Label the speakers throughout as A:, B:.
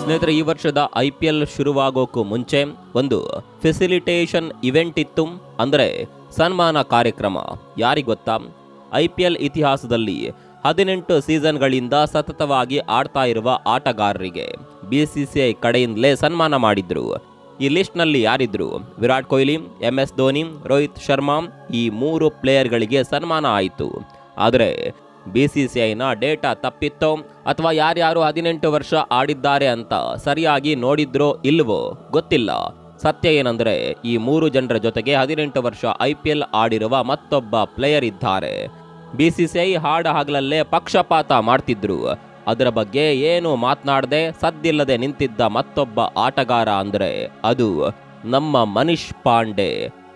A: ಸ್ನೇಹಿತರೆ, ಈ ವರ್ಷದ IPL ಶುರುವಾಗೋಕ್ಕೂ ಮುಂಚೆ ಒಂದು ಫೆಸಿಲಿಟೇಷನ್ ಇವೆಂಟ್ ಇತ್ತು, ಅಂದರೆ ಸನ್ಮಾನ ಕಾರ್ಯಕ್ರಮ. ಯಾರಿಗೆ ಗೊತ್ತಾ? IPL ಇತಿಹಾಸದಲ್ಲಿ 18 ಸೀಸನ್ಗಳಿಂದ ಸತತವಾಗಿ ಆಡ್ತಾ ಇರುವ ಆಟಗಾರರಿಗೆ BCCI ಕಡೆಯಿಂದಲೇ ಸನ್ಮಾನ ಮಾಡಿದ್ರು. ಈ ಲಿಸ್ಟ್ನಲ್ಲಿ ಯಾರಿದ್ರು? ವಿರಾಟ್ ಕೊಹ್ಲಿ, MS ಧೋನಿ, ರೋಹಿತ್ ಶರ್ಮಾ, ಈ 3 ಪ್ಲೇಯರ್ಗಳಿಗೆ ಸನ್ಮಾನ ಆಯಿತು. ಆದರೆ BCCIನ ಡೇಟಾ ತಪ್ಪಿತ್ತೋ ಅಥವಾ ಯಾರ್ಯಾರು 18 ವರ್ಷ ಆಡಿದ್ದಾರೆ ಅಂತ ಸರಿಯಾಗಿ ನೋಡಿದ್ರೋ ಇಲ್ವೋ ಗೊತ್ತಿಲ್ಲ. ಸತ್ಯ ಏನಂದ್ರೆ, ಈ 3 ಜನರ ಜೊತೆಗೆ 18 ವರ್ಷ IPL ಆಡಿರುವ ಮತ್ತೊಬ್ಬ ಪ್ಲೇಯರ್ ಇದ್ದಾರೆ. BCCI ಹಾಡ ಹಗಲಲ್ಲೇ ಪಕ್ಷಪಾತ ಮಾಡ್ತಿದ್ರು. ಅದರ ಬಗ್ಗೆ ಏನು ಮಾತನಾಡದೆ ಸದ್ದಿಲ್ಲದೆ ನಿಂತಿದ್ದ ಮತ್ತೊಬ್ಬ ಆಟಗಾರ ಅಂದ್ರೆ ಅದು ನಮ್ಮ ಮನೀಶ್ ಪಾಂಡೆ.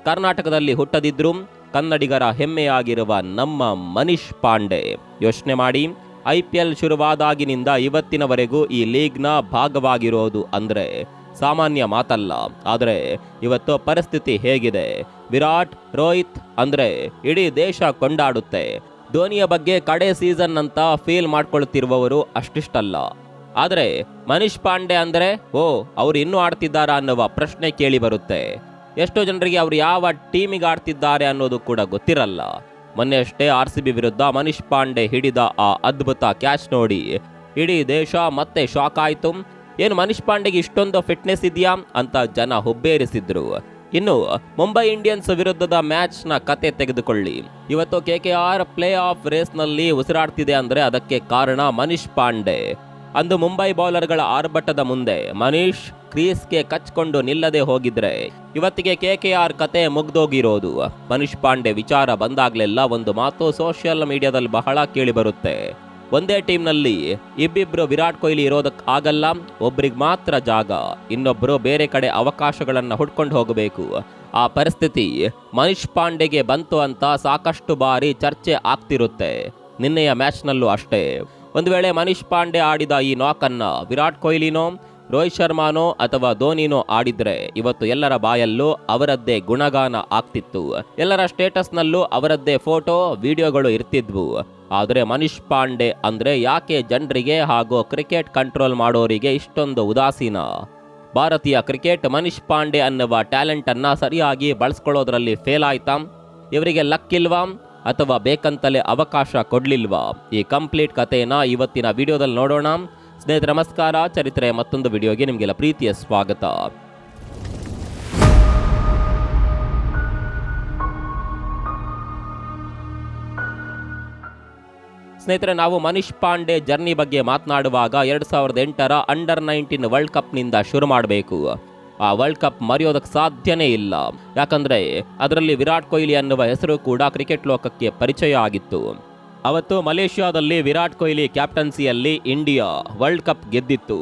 A: ಕರ್ನಾಟಕದಲ್ಲಿ ಹುಟ್ಟದಿದ್ರು ಕನ್ನಡಿಗರ ಹೆಮ್ಮೆಯಾಗಿರುವ ನಮ್ಮ ಮನೀಶ್ ಪಾಂಡೆ. ಯೋಚನೆ ಮಾಡಿ, IPL ಶುರುವಾದಾಗಿನಿಂದ ಇವತ್ತಿನವರೆಗೂ ಈ ಲೀಗ್ನ ಭಾಗವಾಗಿರೋದು ಅಂದ್ರೆ ಸಾಮಾನ್ಯ ಮಾತಲ್ಲ. ಆದರೆ ಇವತ್ತು ಪರಿಸ್ಥಿತಿ ಹೇಗಿದೆ? ವಿರಾಟ್, ರೋಹಿತ್ ಅಂದ್ರೆ ಇಡೀ ದೇಶ ಕೊಂಡಾಡುತ್ತೆ. ಧೋನಿಯ ಬಗ್ಗೆ ಕಡೆ ಸೀಸನ್ ಅಂತ ಫೀಲ್ ಮಾಡ್ಕೊಳ್ತಿರುವವರು ಅಷ್ಟಿಷ್ಟಲ್ಲ. ಆದರೆ ಮನೀಶ್ ಪಾಂಡೆ ಅಂದ್ರೆ ಅವ್ರು ಇನ್ನೂ ಆಡ್ತಿದ್ದಾರಾ ಅನ್ನುವ ಪ್ರಶ್ನೆ ಕೇಳಿ ಬರುತ್ತೆ. ಎಷ್ಟೋ ಜನರಿಗೆ ಅವರು ಯಾವ ಟೀಮಿಗೆ ಆಡ್ತಿದ್ದಾರೆ ಅನ್ನೋದು ಕೂಡ ಗೊತ್ತಿರಲ್ಲ. ಮೊನ್ನೆ ಅಷ್ಟೇ RCB ವಿರುದ್ಧ ಮನೀಶ್ ಪಾಂಡೆ ಹಿಡಿದ ಆ ಅದ್ಭುತ ಕ್ಯಾಚ್ ನೋಡಿ ಇಡೀ ದೇಶ ಮತ್ತೆ ಶಾಕ್ ಆಯಿತು. ಏನು ಮನೀಶ್ ಪಾಂಡೆಗೆ ಇಷ್ಟೊಂದು ಫಿಟ್ನೆಸ್ ಇದೆಯಾ ಅಂತ ಜನ ಹುಬ್ಬೇರಿಸಿದ್ರು. ಇನ್ನು ಮುಂಬೈ ಇಂಡಿಯನ್ಸ್ ವಿರುದ್ಧದ ಮ್ಯಾಚ್ನ ಕತೆ ತೆಗೆದುಕೊಳ್ಳಿ. ಇವತ್ತು KKR ಪ್ಲೇ ಆಫ್ ರೇಸ್ನಲ್ಲಿ ಉಸಿರಾಡ್ತಿದೆ ಅಂದರೆ ಅದಕ್ಕೆ ಕಾರಣ ಮನೀಶ್ ಪಾಂಡೆ. ಅಂದು ಮುಂಬೈ ಬೌಲರ್ಗಳ ಆರ್ಭಟದ ಮುಂದೆ ಮನೀಶ್ ಕ್ರೀಸ್ಗೆ ಕಚ್ಕೊಂಡು ನಿಲ್ಲದೆ ಹೋಗಿದ್ರೆ ಇವತ್ತಿಗೆ KKR ಕತೆ ಮುಗ್ದೋಗಿರೋದು. ಮನೀಶ್ ಪಾಂಡೆ ವಿಚಾರ ಬಂದಾಗ್ಲೆಲ್ಲ ಒಂದು ಮಾತು ಸೋಷಿಯಲ್ ಮೀಡಿಯಾದಲ್ಲಿ ಬಹಳ ಕೇಳಿ ಬರುತ್ತೆ. ಒಂದೇ ಟೀಮ್ನಲ್ಲಿ ಇಬ್ಬಿಬ್ರು ವಿರಾಟ್ ಕೊಹ್ಲಿ ಇರೋದಕ್ಕೆ ಆಗಲ್ಲ, ಒಬ್ರಿಗೆ ಮಾತ್ರ ಜಾಗ, ಇನ್ನೊಬ್ರು ಬೇರೆ ಕಡೆ ಅವಕಾಶಗಳನ್ನು ಹುಡ್ಕೊಂಡು ಹೋಗಬೇಕು. ಆ ಪರಿಸ್ಥಿತಿ ಮನೀಶ್ ಪಾಂಡೆಗೆ ಬಂತು ಅಂತ ಸಾಕಷ್ಟು ಬಾರಿ ಚರ್ಚೆ ಆಗ್ತಿರುತ್ತೆ. ನಿನ್ನೆಯ ಮ್ಯಾಚ್ನಲ್ಲೂ ಅಷ್ಟೇ. ಒಂದು ವೇಳೆ ಮನೀಶ್ ಪಾಂಡೆ ಆಡಿದ ಈ ನಾಕನ್ನ ವಿರಾಟ್ ಕೊಹ್ಲಿನೋ, ರೋಹಿತ್ ಶರ್ಮಾನೋ ಅಥವಾ ಧೋನಿನೋ ಆಡಿದ್ರೆ ಇವತ್ತು ಎಲ್ಲರ ಬಾಯಲ್ಲೂ ಅವರದ್ದೇ ಗುಣಗಾನ ಆಗ್ತಿತ್ತು. ಎಲ್ಲರ ಸ್ಟೇಟಸ್ನಲ್ಲೂ ಅವರದ್ದೇ ಫೋಟೋ, ವಿಡಿಯೋಗಳು ಇರ್ತಿದ್ವು. ಆದರೆ ಮನೀಶ್ ಪಾಂಡೆ ಅಂದ್ರೆ ಯಾಕೆ ಜನರಿಗೆ ಹಾಗೂ ಕ್ರಿಕೆಟ್ ಕಂಟ್ರೋಲ್ ಮಾಡೋರಿಗೆ ಇಷ್ಟೊಂದು ಉದಾಸೀನ? ಭಾರತೀಯ ಕ್ರಿಕೆಟ್ ಮನೀಶ್ ಪಾಂಡೆ ಅನ್ನುವ ಟ್ಯಾಲೆಂಟ್ ಅನ್ನ ಸರಿಯಾಗಿ ಬಳಸ್ಕೊಳ್ಳೋದ್ರಲ್ಲಿ ಫೇಲ್ ಆಯ್ತಾ? ಇವರಿಗೆ ಲಕ್ ಇಲ್ವಾ ಅಥವಾ ಬೇಕಂತಲೇ ಅವಕಾಶ ಕೊಡ್ಲಿಲ್ವಾ? ಈ ಕಂಪ್ಲೀಟ್ ಕಥೆನ ಇವತ್ತಿನ ವಿಡಿಯೋದಲ್ಲಿ ನೋಡೋಣ. ಸ್ನೇಹಿತರೆ ನಮಸ್ಕಾರ. ಚರಿತ್ರೆ ಮತ್ತೊಂದು ವಿಡಿಯೋಗೆ ನಿಮಗೆಲ್ಲ ಪ್ರೀತಿಯ ಸ್ವಾಗತ. ಸ್ನೇಹಿತರೆ, ನಾವು ಮನೀಶ್ ಪಾಂಡೆ ಜರ್ನಿ ಬಗ್ಗೆ ಮಾತನಾಡುವಾಗ 2008ರ ಅಂಡರ್-19 ವರ್ಲ್ಡ್ ಕಪ್ನಿಂದ ಶುರು ಮಾಡಬೇಕು. ಆ ವರ್ಲ್ಡ್ ಕಪ್ ಮರೆಯೋದಕ್ಕೆ ಸಾಧ್ಯನೇ ಇಲ್ಲ. ಯಾಕಂದ್ರೆ ಅದರಲ್ಲಿ ವಿರಾಟ್ ಕೊಹ್ಲಿ ಅನ್ನುವ ಹೆಸರು ಕೂಡ ಕ್ರಿಕೆಟ್ ಲೋಕಕ್ಕೆ ಪರಿಚಯ ಆಗಿತ್ತು. ಅವತ್ತು ಮಲೇಷ್ಯಾದಲ್ಲಿ ವಿರಾಟ್ ಕೊಹ್ಲಿ ಕ್ಯಾಪ್ಟನ್ಸಿಯಲ್ಲಿ ಇಂಡಿಯಾ ವರ್ಲ್ಡ್ ಕಪ್ ಗೆದ್ದಿತ್ತು.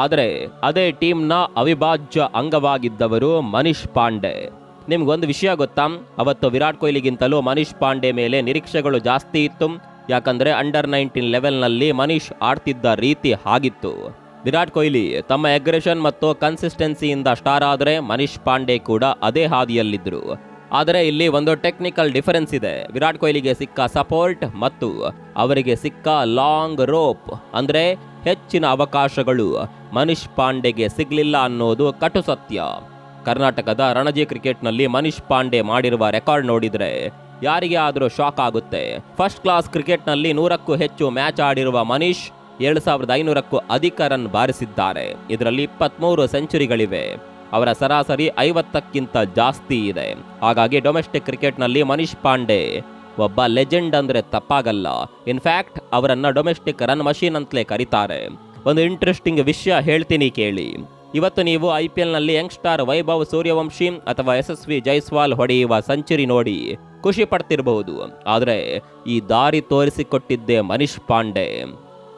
A: ಆದರೆ ಅದೇ ಟೀಮ್ನ ಅವಿಭಾಜ್ಯ ಅಂಗವಾಗಿದ್ದವರು ಮನೀಶ್ ಪಾಂಡೆ. ನಿಮ್ಗೊಂದು ವಿಷಯ ಗೊತ್ತಾ? ಅವತ್ತು ವಿರಾಟ್ ಕೊಹ್ಲಿಗಿಂತಲೂ ಮನೀಶ್ ಪಾಂಡೆ ಮೇಲೆ ನಿರೀಕ್ಷೆಗಳು ಜಾಸ್ತಿ ಇತ್ತು. ಯಾಕಂದ್ರೆ ಅಂಡರ್-19 ಲೆವೆಲ್ನಲ್ಲಿ ಮನೀಶ್ ಆಡ್ತಿದ್ದ ರೀತಿ ಹಾಗಿತ್ತು. ವಿರಾಟ್ ಕೊಹ್ಲಿ ತಮ್ಮ ಅಗ್ರೆಷನ್ ಮತ್ತು ಕನ್ಸಿಸ್ಟೆನ್ಸಿಯಿಂದ ಸ್ಟಾರ್ ಆದರೆ ಮನೀಶ್ ಪಾಂಡೆ ಕೂಡ ಅದೇ ಹಾದಿಯಲ್ಲಿದ್ದರು. ಆದರೆ ಇಲ್ಲಿ ಒಂದು ಟೆಕ್ನಿಕಲ್ ಡಿಫರೆನ್ಸ್ ಇದೆ. ವಿರಾಟ್ ಕೊಹ್ಲಿಗೆ ಸಿಕ್ಕ ಸಪೋರ್ಟ್ ಮತ್ತು ಅವರಿಗೆ ಸಿಕ್ಕ ಲಾಂಗ್ ರೋಪ್ ಅಂದ್ರೆ ಹೆಚ್ಚಿನ ಅವಕಾಶಗಳು ಮನೀಶ್ ಪಾಂಡೆಗೆ ಸಿಗ್ಲಿಲ್ಲ ಅನ್ನೋದು ಕಟು ಸತ್ಯ. ಕರ್ನಾಟಕದ ರಣಜಿ ಕ್ರಿಕೆಟ್ನಲ್ಲಿ ಮನೀಶ್ ಪಾಂಡೆ ಮಾಡಿರುವ ರೆಕಾರ್ಡ್ ನೋಡಿದ್ರೆ ಯಾರಿಗೆ ಆದರೂ ಶಾಕ್ ಆಗುತ್ತೆ. ಫಸ್ಟ್ ಕ್ಲಾಸ್ ಕ್ರಿಕೆಟ್ನಲ್ಲಿ 100ಕ್ಕೂ ಹೆಚ್ಚು ಮ್ಯಾಚ್ ಆಡಿರುವ ಮನೀಶ್ 7500ಕ್ಕೂ ಅಧಿಕ ರನ್ ಬಾರಿಸಿದ್ದಾರೆ. ಇದರಲ್ಲಿ 23 ಸೆಂಚುರಿಗಳಿವೆ. ಅವರ ಸರಾಸರಿ 50ಕ್ಕಿಂತ ಜಾಸ್ತಿ ಇದೆ. ಹಾಗಾಗಿ ಡೊಮೆಸ್ಟಿಕ್ ಕ್ರಿಕೆಟ್ನಲ್ಲಿ ಮನೀಶ್ ಪಾಂಡೆ ಒಬ್ಬ ಲೆಜೆಂಡ್ ಅಂದ್ರೆ ತಪ್ಪಾಗಲ್ಲ. ಇನ್ಫ್ಯಾಕ್ಟ್ ಅವರನ್ನ ಡೊಮೆಸ್ಟಿಕ್ ರನ್ ಮಷೀನ್ ಅಂತಲೇ ಕರೀತಾರೆ. ಒಂದು ಇಂಟ್ರೆಸ್ಟಿಂಗ್ ವಿಷಯ ಹೇಳ್ತೀನಿ ಕೇಳಿ. ಇವತ್ತು ನೀವು IPLನಲ್ಲಿ ಯಂಗ್ಸ್ಟಾರ್ ವೈಭವ್ ಸೂರ್ಯವಂಶಿ ಅಥವಾ ಯಶಸ್ವಿ ಜೈಸ್ವಾಲ್ ಹೊಡೆಯುವ ಸೆಂಚುರಿ ನೋಡಿ ಖುಷಿ ಪಡ್ತಿರಬಹುದು. ಆದರೆ ಈ ದಾರಿ ತೋರಿಸಿಕೊಟ್ಟಿದ್ದೇ ಮನೀಶ್ ಪಾಂಡೆ.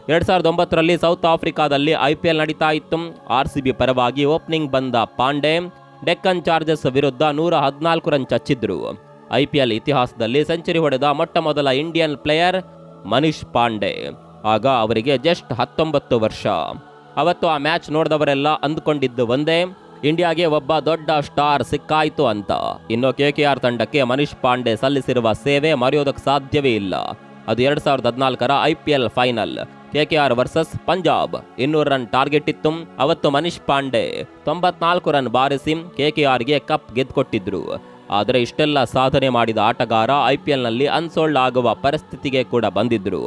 A: 2009ರಲ್ಲಿ ಸೌತ್ ಆಫ್ರಿಕಾದಲ್ಲಿ IPL ನಡೀತಾ ಇತ್ತು. RCB ಪರವಾಗಿ ಓಪನಿಂಗ್ ಬಂದ ಪಾಂಡೆ ಡೆಕ್ಕನ್ ಚಾರ್ಜರ್ಸ್ ವಿರುದ್ಧ 114 ರನ್ ಚಚ್ಚಿದ್ರು. IPL ಇತಿಹಾಸದಲ್ಲಿ ಸೆಂಚುರಿ ಹೊಡೆದ ಮೊಟ್ಟ ಮೊದಲ ಇಂಡಿಯನ್ ಪ್ಲೇಯರ್ ಮನೀಶ್ ಪಾಂಡೆ. ಆಗ ಅವರಿಗೆ ಜಸ್ಟ್ 19 ವರ್ಷ. ಅವತ್ತು ಆ ಮ್ಯಾಚ್ ನೋಡಿದವರೆಲ್ಲ ಅಂದ್ಕೊಂಡಿದ್ದು ಒಂದೇ, ಇಂಡಿಯಾಗೆ ಒಬ್ಬ ದೊಡ್ಡ ಸ್ಟಾರ್ ಸಿಕ್ಕಾಯ್ತು ಅಂತ. ಇನ್ನು KKR ತಂಡಕ್ಕೆ ಮನೀಶ್ ಪಾಂಡೆ ಸಲ್ಲಿಸಿರುವ ಸೇವೆ ಮರೆಯೋದಕ್ಕೆ ಸಾಧ್ಯವೇ ಇಲ್ಲ. ಅದು 2014ರ IPL final. KKR versus Punjab 200 run target ಇತ್ತು. ಅವತ್ತು ಮನೀಶ್ ಪಾಂಡೆ 94 ರನ್ ಬಾರಿಸಿ ಕೆಕೆಆರ್ಗೆ ಕಪ್ ಗೆದ್ದುಕೊಟ್ಟಿದ್ರು. ಆದರೆ ಇಷ್ಟೆಲ್ಲ ಸಾಧನೆ ಮಾಡಿದ ಆಟಗಾರ ಐಪಿಎಲ್ನಲ್ಲಿ ಅನ್ಸೋಲ್ಡ್ ಆಗುವ ಪರಿಸ್ಥಿತಿಗೆ ಕೂಡ ಬಂದಿದ್ರು.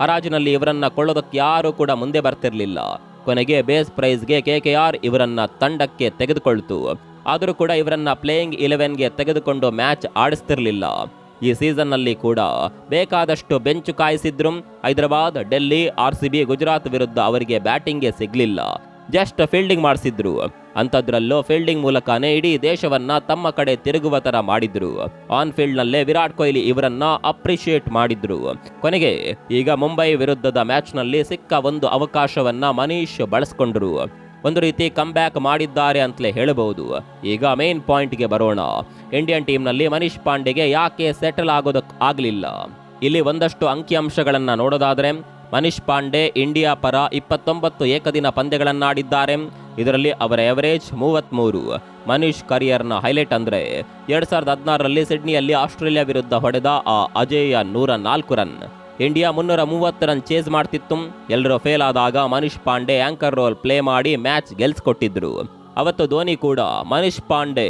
A: ಹರಾಜಿನಲ್ಲಿ ಇವರನ್ನ ಕೊಳ್ಳೋದಕ್ಕೆ ಯಾರು ಕೂಡ ಮುಂದೆ ಬರ್ತಿರ್ಲಿಲ್ಲ. ಕೊನೆಗೆ ಬೇಸ್ ಪ್ರೈಸ್ಗೆ ಕೆಕೆಆರ್ ಇವರನ್ನ ತಂಡಕ್ಕೆ ತೆಗೆದುಕೊಳ್ತು. ಆದರೂ ಕೂಡ ಇವರನ್ನ ಪ್ಲೇಯಿಂಗ್ 11ಗೆ ತೆಗೆದುಕೊಂಡು ಮ್ಯಾಚ್ ಆಡಿಸ್ತಿರ್ಲಿಲ್ಲ. ಈ ಸೀಸನ್ನಲ್ಲಿ ಕೂಡ ಬೇಕಾದಷ್ಟು ಬೆಂಚು ಕಾಯಿಸಿದ್ರು. ಹೈದರಾಬಾದ್, ಡೆಲ್ಲಿ, RCB, ಗುಜರಾತ್ ವಿರುದ್ಧ ಅವರಿಗೆ ಬ್ಯಾಟಿಂಗ್ಗೆ ಸಿಗ್ಲಿಲ್ಲ. ಜಸ್ಟ್ ಫೀಲ್ಡಿಂಗ್ ಮಾಡಿಸಿದ್ರು. ಅಂಥದ್ರಲ್ಲೂ ಫೀಲ್ಡಿಂಗ್ ಮೂಲಕನೇ ಇಡೀ ದೇಶವನ್ನ ತಮ್ಮ ಕಡೆ ತಿರುಗುವ ತರ ಮಾಡಿದ್ರು. ಆನ್ ಫೀಲ್ಡ್ ನಲ್ಲೇ ವಿರಾಟ್ ಕೊಹ್ಲಿ ಇವರನ್ನ ಅಪ್ರಿಶಿಯೇಟ್ ಮಾಡಿದ್ರು. ಕೊನೆಗೆ ಈಗ ಮುಂಬೈ ವಿರುದ್ಧದ ಮ್ಯಾಚ್ ನಲ್ಲಿ ಸಿಕ್ಕ ಒಂದು ಅವಕಾಶವನ್ನ ಮನೀಶ್ ಬಳಸ್ಕೊಂಡ್ರು. ಒಂದು ರೀತಿ ಕಮ್ ಬ್ಯಾಕ್ ಮಾಡಿದ್ದಾರೆ ಅಂತಲೇ ಹೇಳಬಹುದು. ಈಗ ಮೇನ್ ಪಾಯಿಂಟ್ಗೆ ಬರೋಣ. ಇಂಡಿಯನ್ ಟೀಮ್ನಲ್ಲಿ ಮನೀಶ್ ಪಾಂಡೆಗೆ ಯಾಕೆ ಸೆಟಲ್ ಆಗೋದಕ್ಕೆ ಆಗಲಿಲ್ಲ? ಇಲ್ಲಿ ಒಂದಷ್ಟು ಅಂಕಿಅಂಶಗಳನ್ನ ನೋಡೋದಾದ್ರೆ, ಮನೀಶ್ ಪಾಂಡೆ ಇಂಡಿಯಾ ಪರ 29 ಏಕದಿನ ಪಂದ್ಯಗಳನ್ನಾಡಿದ್ದಾರೆ. ಇದರಲ್ಲಿ ಅವರ ಎವರೇಜ್ 33. ಮನೀಶ್ ಕರಿಯರ್ನ ಹೈಲೈಟ್ ಅಂದ್ರೆ 2016ರಲ್ಲಿ ಸಿಡ್ನಿಯಲ್ಲಿ ಆಸ್ಟ್ರೇಲಿಯಾ ವಿರುದ್ಧ ಹೊಡೆದ ಆ ಅಜೇಯ 104 ರನ್. ಇಂಡಿಯಾ 330 ರನ್ ಚೇಸ್ ಮಾಡ್ತಿತ್ತು. ಎಲ್ಲರೂ ಫೇಲ್ ಆದಾಗ Manish Pandey anchor role play ಮಾಡಿ ಮ್ಯಾಚ್ ಗೆಲ್ಸ್ಕೊಟ್ಟಿದ್ರು. ಅವತ್ತು ಧೋನಿ ಕೂಡ ಮನೀಶ್ ಪಾಂಡೆ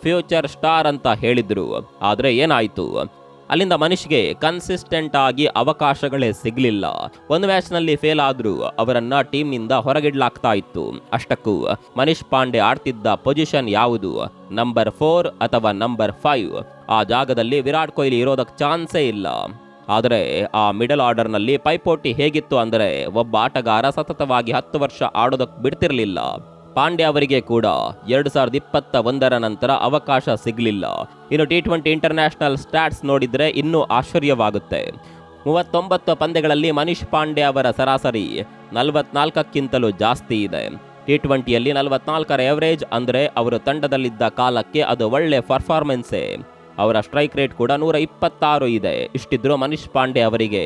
A: ಫ್ಯೂಚರ್ ಸ್ಟಾರ್ ಅಂತ ಹೇಳಿದ್ರು. ಆದ್ರೆ ಏನಾಯ್ತು? ಅಲ್ಲಿಂದ ಮನೀಶ್ಗೆ ಕನ್ಸಿಸ್ಟೆಂಟ್ ಆಗಿ ಅವಕಾಶಗಳೇ ಸಿಗ್ಲಿಲ್ಲ. ಒಂದು ಮ್ಯಾಚ್ನಲ್ಲಿ ಫೇಲ್ ಆದ್ರೂ ಅವರನ್ನ ಟೀಮ್ನಿಂದ ಹೊರಗಿಡ್ಲಾಗ್ತಾ ಇತ್ತು. ಅಷ್ಟಕ್ಕೂ ಮನೀಶ್ ಪಾಂಡೆ ಆಡ್ತಿದ್ದ ಪೊಸಿಷನ್ ಯಾವುದು? ನಂಬರ್ 4 ಅಥವಾ ನಂಬರ್ 5. ಆ ಜಾಗದಲ್ಲಿ ವಿರಾಟ್ ಕೊಹ್ಲಿ ಇರೋದಕ್ಕೆ ಚಾನ್ಸೇ ಇಲ್ಲ. ಆದರೆ ಆ ಮಿಡಲ್ ಆರ್ಡರ್ನಲ್ಲಿ ಪೈಪೋಟಿ ಹೇಗಿತ್ತು ಅಂದರೆ, ಒಬ್ಬ ಆಟಗಾರ ಸತತವಾಗಿ 10 ವರ್ಷ ಆಡೋದಕ್ಕೆ ಬಿಡ್ತಿರ್ಲಿಲ್ಲ. ಪಾಂಡೆ ಅವರಿಗೆ ಕೂಡ 2021ರ ನಂತರ ಅವಕಾಶ ಸಿಗಲಿಲ್ಲ. ಇನ್ನು T20 ಇಂಟರ್ನ್ಯಾಷನಲ್ ಸ್ಟ್ಯಾಟ್ಸ್ ನೋಡಿದ್ರೆ ಇನ್ನೂ ಆಶ್ಚರ್ಯವಾಗುತ್ತೆ. 39 ಪಂದ್ಯಗಳಲ್ಲಿ ಮನೀಶ್ ಪಾಂಡೆ ಅವರ ಸರಾಸರಿ 44ಕ್ಕಿಂತಲೂ ಜಾಸ್ತಿ ಇದೆ. T20ಯಲ್ಲಿ 44ರ ಎವರೇಜ್ ಅಂದರೆ ಅವರು ತಂಡದಲ್ಲಿದ್ದ ಕಾಲಕ್ಕೆ ಅದು ಒಳ್ಳೆ ಪರ್ಫಾರ್ಮೆನ್ಸೇ. ಅವರ ಸ್ಟ್ರೈಕ್ ರೇಟ್ ಕೂಡ 126 ಇದೆ. ಇಷ್ಟಿದ್ರೂ ಮನೀಶ್ ಪಾಂಡೆ ಅವರಿಗೆ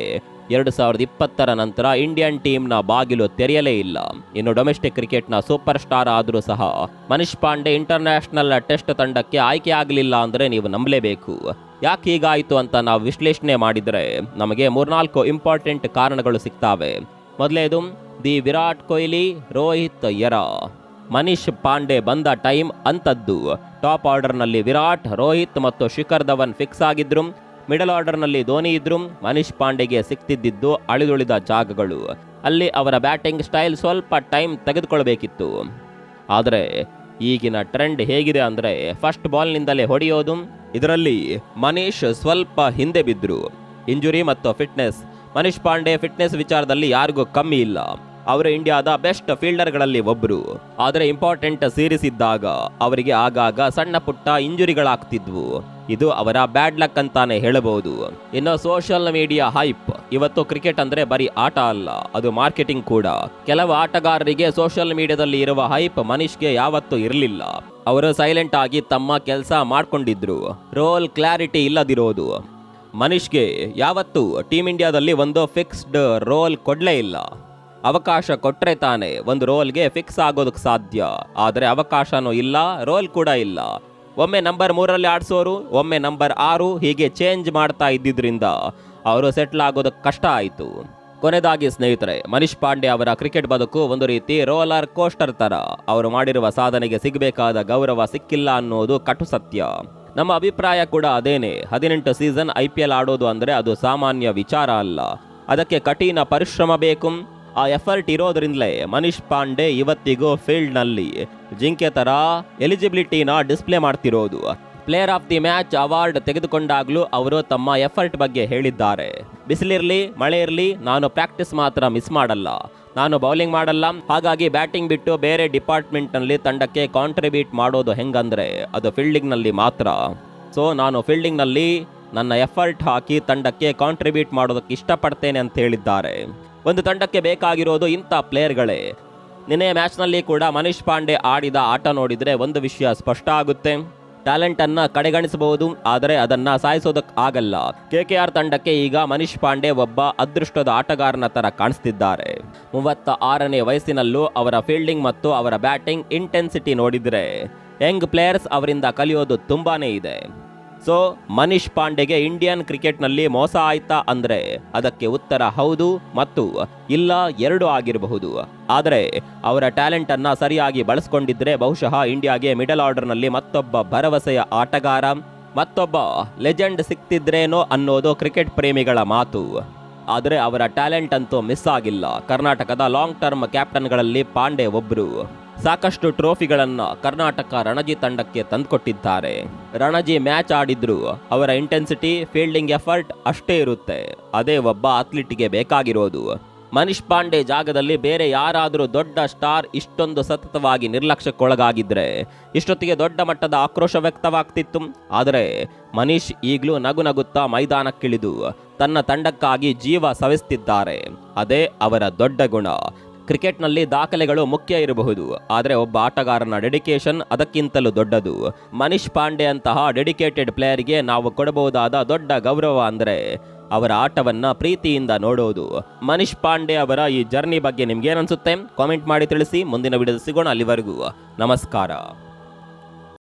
A: 2020ರ ನಂತರ ಇಂಡಿಯನ್ ಟೀಮ್ನ ಬಾಗಿಲು ತೆರೆಯಲೇ ಇಲ್ಲ. ಇನ್ನು ಡೊಮೆಸ್ಟಿಕ್ ಕ್ರಿಕೆಟ್ನ ಸೂಪರ್ ಸ್ಟಾರ್ ಆದರೂ ಸಹ ಮನೀಶ್ ಪಾಂಡೆ ಇಂಟರ್ನ್ಯಾಷನಲ್ ಟೆಸ್ಟ್ ತಂಡಕ್ಕೆ ಆಯ್ಕೆ ಆಗಲಿಲ್ಲ ಅಂದರೆ ನೀವು ನಂಬಲೇಬೇಕು. ಯಾಕೆ ಹೀಗಾಯಿತು ಅಂತ ನಾವು ವಿಶ್ಲೇಷಣೆ ಮಾಡಿದರೆ ನಮಗೆ 3-4 ಇಂಪಾರ್ಟೆಂಟ್ ಕಾರಣಗಳು ಸಿಗ್ತಾವೆ. ಮೊದಲೇದು ದಿ ವಿರಾಟ್ ಕೊಹ್ಲಿ ರೋಹಿತ್ ಎರಾ. ಮನೀಶ್ ಪಾಂಡೆ ಬಂದ ಟೈಮ್ ಅಂಥದ್ದು. ಟಾಪ್ ಆರ್ಡರ್ನಲ್ಲಿ ವಿರಾಟ್, ರೋಹಿತ್ ಮತ್ತು ಶಿಖರ್ ಧವನ್ ಫಿಕ್ಸ್ ಆಗಿದ್ರು. ಮಿಡಲ್ ಆರ್ಡರ್ನಲ್ಲಿ ಧೋನಿ ಇದ್ರು. ಮನೀಶ್ ಪಾಂಡೆಗೆ ಸಿಕ್ತಿದ್ದು ಅಳಿದುಳಿದ ಜಾಗಗಳು. ಅಲ್ಲಿ ಅವರ ಬ್ಯಾಟಿಂಗ್ ಸ್ಟೈಲ್ ಸ್ವಲ್ಪ ಟೈಮ್ ತೆಗೆದುಕೊಳ್ಬೇಕಿತ್ತು. ಆದರೆ ಈಗಿನ ಟ್ರೆಂಡ್ ಹೇಗಿದೆ ಅಂದರೆ ಫಸ್ಟ್ ಬಾಲ್ನಿಂದಲೇ ಹೊಡೆಯೋದು. ಇದರಲ್ಲಿ ಮನೀಶ್ ಸ್ವಲ್ಪ ಹಿಂದೆ ಬಿದ್ದರು. ಇಂಜುರಿ ಮತ್ತು ಫಿಟ್ನೆಸ್. ಮನೀಶ್ ಪಾಂಡೆ ಫಿಟ್ನೆಸ್ ವಿಚಾರದಲ್ಲಿ ಯಾರಿಗೂ ಕಮ್ಮಿ ಇಲ್ಲ. ಅವರು ಇಂಡಿಯಾದ ಬೆಸ್ಟ್ ಫೀಲ್ಡರ್ಗಳಲ್ಲಿ ಒಬ್ಬರು. ಆದರೆ ಇಂಪಾರ್ಟೆಂಟ್ ಸೀರೀಸ್ ಇದ್ದಾಗ ಅವರಿಗೆ ಆಗಾಗ ಸಣ್ಣ ಪುಟ್ಟ ಇಂಜುರಿಗಳಾಗ್ತಿದ್ವು. ಇದು ಅವರ ಬ್ಯಾಡ್ ಲಕ್ ಅಂತಾನೆ ಹೇಳಬಹುದು. ಇನ್ನು ಸೋಷಿಯಲ್ ಮೀಡಿಯಾ ಹೈಪ್. ಇವತ್ತು ಕ್ರಿಕೆಟ್ ಅಂದ್ರೆ ಬರೀ ಆಟ ಅಲ್ಲ, ಅದು ಮಾರ್ಕೆಟಿಂಗ್ ಕೂಡ. ಕೆಲವು ಆಟಗಾರರಿಗೆ ಸೋಷಿಯಲ್ ಮೀಡಿಯಾದಲ್ಲಿ ಇರುವ ಹೈಪ್ ಮನೀಶ್ಗೆ ಯಾವತ್ತೂ ಇರಲಿಲ್ಲ. ಅವರು ಸೈಲೆಂಟ್ ಆಗಿ ತಮ್ಮ ಕೆಲಸ ಮಾಡ್ಕೊಂಡಿದ್ರು. Roll clarity ಇಲ್ಲದಿರೋದು. ಮನೀಶ್ಗೆ ಯಾವತ್ತೂ ಟೀಮ್ ಇಂಡಿಯಾದಲ್ಲಿ ಒಂದು ಫಿಕ್ಸ್ಡ್ ರೋಲ್ ಕೊಡ್ಲೇ ಇಲ್ಲ. ಅವಕಾಶ ಕೊಟ್ಟರೆ ತಾನೇ ಒಂದು ರೋಲ್ಗೆ ಫಿಕ್ಸ್ ಆಗೋದಕ್ಕೆ ಸಾಧ್ಯ. ಆದರೆ ಅವಕಾಶನೂ ಇಲ್ಲ, ರೋಲ್ ಕೂಡ ಇಲ್ಲ. ಒಮ್ಮೆ ನಂಬರ್ 3ರಲ್ಲಿ ಆಡಿಸೋರು, ಒಮ್ಮೆ ನಂಬರ್ 6, ಹೀಗೆ ಚೇಂಜ್ ಮಾಡ್ತಾ ಇದ್ದಿದ್ರಿಂದ ಅವರು ಸೆಟ್ಲ್ ಆಗೋದಕ್ಕೆ ಕಷ್ಟ ಆಯಿತು. ಕೊನೆಯದಾಗಿ ಸ್ನೇಹಿತರೆ, ಮನೀಶ್ ಪಾಂಡೆ ಅವರ ಕ್ರಿಕೆಟ್ ಬದುಕು ಒಂದು ರೀತಿ ರೋಲರ್ ಕೋಸ್ಟರ್ ತರ. ಅವರು ಮಾಡಿರುವ ಸಾಧನೆಗೆ ಸಿಗಬೇಕಾದ ಗೌರವ ಸಿಕ್ಕಿಲ್ಲ ಅನ್ನೋದು ಕಟು ಸತ್ಯ. ನಮ್ಮ ಅಭಿಪ್ರಾಯ ಕೂಡ ಅದೇನೆ. 18 ಸೀಸನ್ IPL ಆಡೋದು ಅಂದರೆ ಅದು ಸಾಮಾನ್ಯ ವಿಚಾರ ಅಲ್ಲ. ಅದಕ್ಕೆ ಕಠಿಣ ಪರಿಶ್ರಮ ಬೇಕು. ಆ ಎಫರ್ಟ್ ಇರೋದ್ರಿಂದಲೇ ಮನೀಶ್ ಪಾಂಡೆ ಇವತ್ತಿಗೂ ಫೀಲ್ಡ್ನಲ್ಲಿ ಜಿಂಕೆ ತರ ಎಲಿಜಿಬಿಲಿಟಿನ ಡಿಸ್ಪ್ಲೇ ಮಾಡ್ತಿರೋದು. Player of the match award ತೆಗೆದುಕೊಂಡಾಗ್ಲೂ ಅವರು ತಮ್ಮ ಎಫರ್ಟ್ ಬಗ್ಗೆ ಹೇಳಿದ್ದಾರೆ. ಬಿಸಿಲಿರಲಿ ಮಳೆ ಇರಲಿ, ನಾನು ಪ್ರಾಕ್ಟೀಸ್ ಮಾತ್ರ ಮಿಸ್ ಮಾಡಲ್ಲ, ನಾನು ಬೌಲಿಂಗ್ ಮಾಡಲ್ಲ, ಹಾಗಾಗಿ ಬ್ಯಾಟಿಂಗ್ ಬಿಟ್ಟು ಬೇರೆ ಡಿಪಾರ್ಟ್ಮೆಂಟ್ನಲ್ಲಿ ತಂಡಕ್ಕೆ ಕಾಂಟ್ರಿಬ್ಯೂಟ್ ಮಾಡೋದು ಹೆಂಗಂದ್ರೆ ಅದು ಫೀಲ್ಡಿಂಗ್ನಲ್ಲಿ ಮಾತ್ರ. ಸೊ ನಾನು ಫೀಲ್ಡಿಂಗ್ನಲ್ಲಿ ನನ್ನ ಎಫರ್ಟ್ ಹಾಕಿ ತಂಡಕ್ಕೆ ಕಾಂಟ್ರಿಬ್ಯೂಟ್ ಮಾಡೋದಕ್ಕೆ ಇಷ್ಟಪಡ್ತೇನೆ ಅಂತ ಹೇಳಿದ್ದಾರೆ. ಒಂದು ತಂಡಕ್ಕೆ ಬೇಕಾಗಿರೋದು ಇಂಥ ಪ್ಲೇಯರ್ಗಳೇ. ನಿನ್ನೆ ಮ್ಯಾಚ್ನಲ್ಲಿ ಕೂಡ ಮನೀಶ್ ಪಾಂಡೆ ಆಡಿದ ಆಟ ನೋಡಿದರೆ ಒಂದು ವಿಷಯ ಸ್ಪಷ್ಟ ಆಗುತ್ತೆ. ಟ್ಯಾಲೆಂಟನ್ನು ಕಡೆಗಣಿಸಬಹುದು, ಆದರೆ ಅದನ್ನು ಸಾಯಿಸೋದಕ್ಕೆ ಆಗಲ್ಲ. KKR ತಂಡಕ್ಕೆ ಈಗ ಮನೀಶ್ ಪಾಂಡೆ ಒಬ್ಬ ಅದೃಷ್ಟದ ಆಟಗಾರನ ತರ ಕಾಣಿಸ್ತಿದ್ದಾರೆ. 36ನೇ ವಯಸ್ಸಿನಲ್ಲೂ ಅವರ ಫೀಲ್ಡಿಂಗ್ ಮತ್ತು ಅವರ ಬ್ಯಾಟಿಂಗ್ ಇಂಟೆನ್ಸಿಟಿ ನೋಡಿದರೆ ಯಂಗ್ ಪ್ಲೇಯರ್ಸ್ ಅವರಿಂದ ಕಲಿಯೋದು ತುಂಬಾನೇ ಇದೆ. ಸೊ ಮನೀಶ್ ಪಾಂಡೆಗೆ ಇಂಡಿಯನ್ ಕ್ರಿಕೆಟ್ನಲ್ಲಿ ಮೋಸ ಆಯ್ತಾ ಅಂದ್ರೆ ಅದಕ್ಕೆ ಉತ್ತರ ಹೌದು ಮತ್ತು ಇಲ್ಲ, ಎರಡು ಆಗಿರಬಹುದು. ಆದರೆ ಅವರ ಟ್ಯಾಲೆಂಟ್ ಅನ್ನ ಸರಿಯಾಗಿ ಬಳಸ್ಕೊಂಡಿದ್ರೆ ಬಹುಶಃ ಇಂಡಿಯಾಗೆ ಮಿಡಲ್ ಆರ್ಡರ್ನಲ್ಲಿ ಮತ್ತೊಬ್ಬ ಭರವಸೆಯ ಆಟಗಾರ, ಮತ್ತೊಬ್ಬ ಲೆಜೆಂಡ್ ಸಿಕ್ತಿದ್ರೇನೋ ಅನ್ನೋದು ಕ್ರಿಕೆಟ್ ಪ್ರೇಮಿಗಳ ಮಾತು. ಆದರೆ ಅವರ ಟ್ಯಾಲೆಂಟ್ ಅಂತೂ ಮಿಸ್ ಆಗಿಲ್ಲ. ಕರ್ನಾಟಕದ ಲಾಂಗ್ ಟರ್ಮ್ ಕ್ಯಾಪ್ಟನ್ಗಳಲ್ಲಿ ಪಾಂಡೆ ಒಬ್ರು. ಸಾಕಷ್ಟು ಟ್ರೋಫಿಗಳನ್ನ ಕರ್ನಾಟಕ ರಣಜಿ ತಂಡಕ್ಕೆ ತಂದುಕೊಟ್ಟಿದ್ದಾರೆ. ರಣಜಿ ಮ್ಯಾಚ್ ಆಡಿದ್ರು ಅವರ ಇಂಟೆನ್ಸಿಟಿ, ಫೀಲ್ಡಿಂಗ್ ಎಫರ್ಟ್ ಅಷ್ಟೇ ಇರುತ್ತೆ. ಅದೇ ಒಬ್ಬ ಅಥ್ಲೀಟ್ಗೆ ಬೇಕಾಗಿರೋದು. ಮನೀಶ್ ಪಾಂಡೆ ಜಾಗದಲ್ಲಿ ಬೇರೆ ಯಾರಾದರೂ ದೊಡ್ಡ ಸ್ಟಾರ್ ಇಷ್ಟೊಂದು ಸತತವಾಗಿ ನಿರ್ಲಕ್ಷ್ಯಕ್ಕೊಳಗಾಗಿದ್ರೆ ಇಷ್ಟೊತ್ತಿಗೆ ದೊಡ್ಡ ಮಟ್ಟದ ಆಕ್ರೋಶ ವ್ಯಕ್ತವಾಗ್ತಿತ್ತು. ಆದರೆ ಮನೀಶ್ ಈಗಲೂ ನಗುತ್ತಾ ಮೈದಾನಕ್ಕಿಳಿದು ತನ್ನ ತಂಡಕ್ಕಾಗಿ ಜೀವ ಸವೆಸ್ತಿದ್ದಾರೆ. ಅದೇ ಅವರ ದೊಡ್ಡ ಗುಣ. ಕ್ರಿಕೆಟ್ನಲ್ಲಿ ದಾಖಲೆಗಳು ಮುಖ್ಯ ಇರಬಹುದು, ಆದರೆ ಒಬ್ಬ ಆಟಗಾರನ ಡೆಡಿಕೇಶನ್ ಅದಕ್ಕಿಂತಲೂ ದೊಡ್ಡದು. ಮನೀಶ್ ಪಾಂಡೆ ಅಂತಹ ಡೆಡಿಕೇಟೆಡ್ ಪ್ಲೇಯರ್ಗೆ ನಾವು ಕೊಡಬಹುದಾದ ದೊಡ್ಡ ಗೌರವ ಅಂದರೆ ಅವರ ಆಟವನ್ನ ಪ್ರೀತಿಯಿಂದ ನೋಡೋದು. ಮನೀಶ್ ಪಾಂಡೆ ಅವರ ಈ ಜರ್ನಿ ಬಗ್ಗೆ ನಿಮ್ಗೇನನ್ಸುತ್ತೆ ಕಾಮೆಂಟ್ ಮಾಡಿ ತಿಳಿಸಿ. ಮುಂದಿನ ವಿಡಿಯೋದಲ್ಲಿ ಸಿಗೋಣ. ಅಲ್ಲಿವರೆಗೂ ನಮಸ್ಕಾರ.